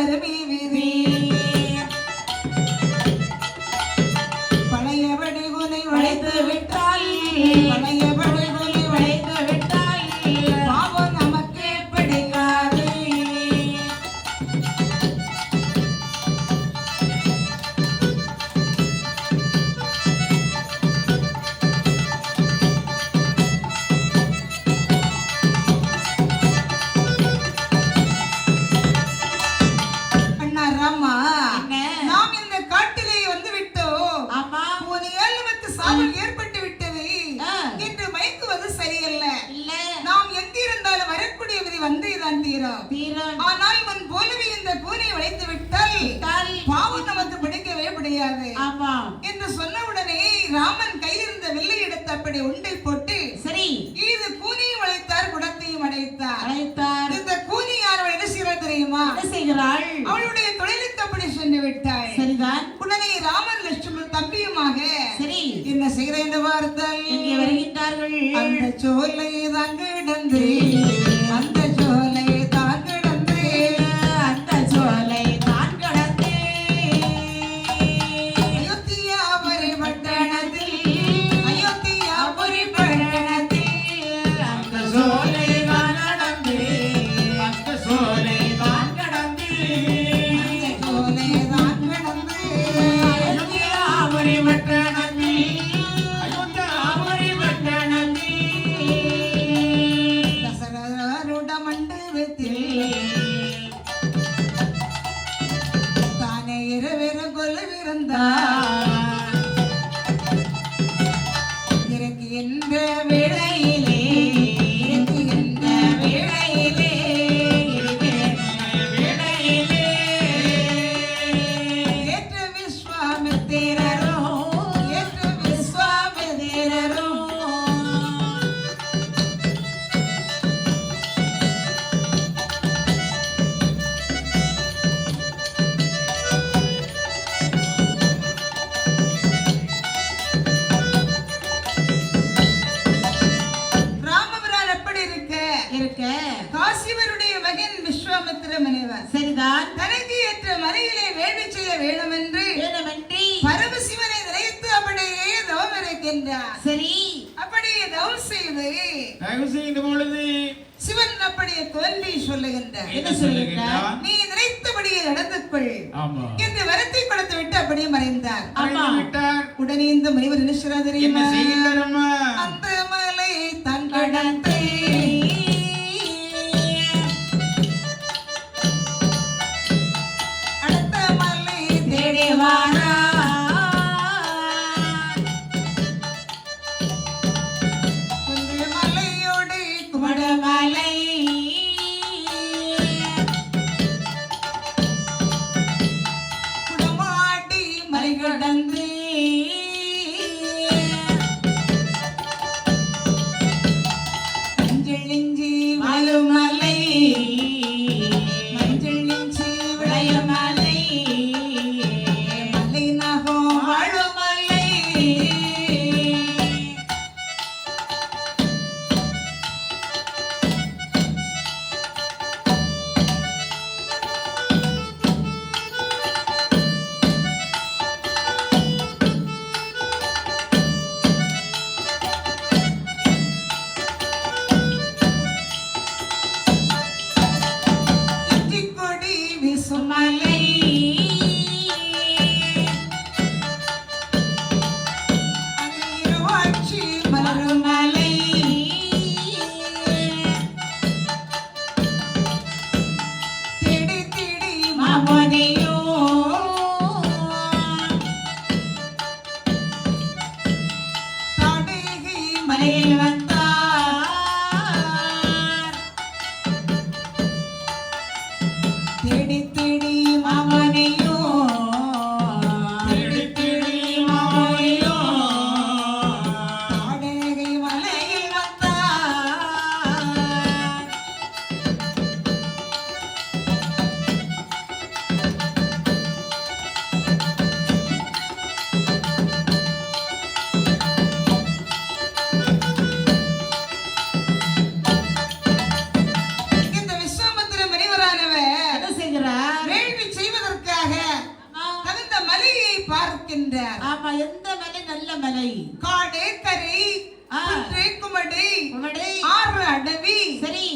வறுமை விதி பழையபடி உனை வளைத்து விட்டால் பழையபடி உனை வளைத்து விட்டால் பாவம் நமக்கே பிடிக்காது. ஏற்பட்டு விட்டது என்று மயக்குவது சரியல்ல. நாம் எங்கிருந்தாலும் வரக்கூடிய விதி வந்தேதான் தீரும். ஆனால் முன் போலவே இந்த கூனை வளைத்து விட்டால் பாவம் நமக்கு பிடிக்கவே முடியாது என்று சொன்னவுடனே ராமன் கையில் இருந்த வில்லை எடுத்து அப்படி உண்டை போட்டு சரி இது கூனையும் வளைத்தார் குடத்தையும் அடைத்தார். இந்த கூனி யார் என்ன செய்கிறார் தெரியுமா? செய்கிறாள் அவளுடைய தொழிலுக்கு அப்படி சென்று விட்டாள். சரிதான். உடனே ராமன் லட்சுமணன் தம்பியுமாக சரி என்ன செய்கிற என்று பார்த்தால் இங்கே வருகின்றார்கள். அந்த சோலை தான் கிடந்து அந்த சோலை தான் கிடந்து அந்த சோலை தான் கிடந்து அயோத்தியாபுரி பட்டணத்தில் அயோத்தியாபுரி பட்டணத்தில் அந்த சோலை தான் நடந்து அந்த சோலை தான் கடந்து அந்த சோலை தான் கடந்து அயோத்தியாபுரி பட்டணத்தில் தானே இரவேற கொல்லவிருந்தார் இறங்குகின்ற வேளையிலே இறங்குகின்ற வேளையிலே ஏற்ற விஸ்வாமித்திரரோ ஏற்ற விஸ்வாமித்திரரோ காசிவருடைய மகன் விஸ்வாமித்திர முனிவர் சரிதான் தனக்கு ஏற்ற மலையிலே வேள்வி செய்ய வேண்டுமென்று பரமசிவனை நினைத்து அப்படியே தவம் இருக்கின்றார். சரி அப்படியே தவம் செய்த பொழுது சிவன் அப்படியே தோல்வி சொல்லுகின்றார். என்ன சொல்லுகின்றார்? நீ நினைத்தபடியே நடந்து கொள் என்று வரத்தை கொடுத்து விட்டு அப்படியே மறைந்தார். உடனே இந்த முனிவர் என்ன செய்கிறார் தெரியுமா? அந்த மலை தன் கடந்து மலையோடு குமடமலை குடமாடி மலை கடந்து மஞ்சள் நெஞ்சி வாழுமலை மஞ்சள் நெஞ்சி விளையமலை பார்க்கின்றார். ஆமா, எந்த மலை நல்ல மலை? காடு, கரை, குன்று, குமடு, ஆறு, அடவி. சரி.